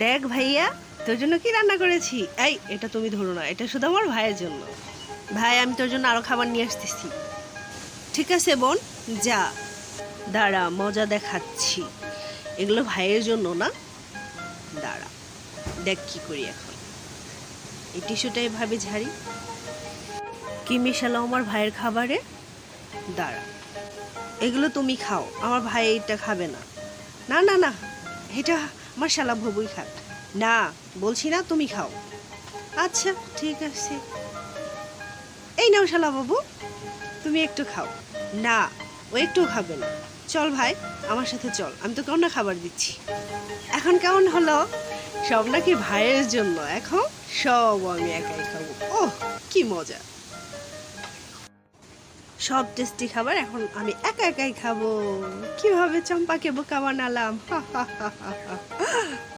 দেখ ভাইয়া, তোর জন্য কি রান্না করেছি। এই, এটা তুমি ধরো না, এটা শুধু আমার ভাইয়ের জন্য। ভাই, আমি তোর জন্য আরো খাবার নিয়ে আসতেছি। ঠিক আছে বোন, যা। দাঁড়া, মজা দেখাচ্ছি। এগুলো ভাইয়ের জন্য না। দাঁড়া, দেখ কি করি এখন। এই টিস্যুটা এভাবে ঝাড়ি। কি মিশালো আমার ভাইয়ের খাবারে? দাঁড়া, এগুলো তুমি খাও, আমার ভাই এটা খাবে না। না না না, এটা আমার শালা ভবুই খাক। না, বলছি না, তুমি খাও। আচ্ছা, ঠিক আছে। এই নাও শালা বাবু, তুমি একটু খাও। না, ও একটু খাবে না। চল ভাই, আমার সাথে চল, আমি তোকে অন্য খাবার দিচ্ছি। এখন কেমন হলো? সব নাকি ভাইয়ের জন্য, এখন সব আমি একাই খাবো। ওহ, কি মজা! সব টেস্টি খাবার এখন আমি একা একাই খাবো। কিভাবে চম্পাকে বোকা বানালাম! হা হা হা হা হা।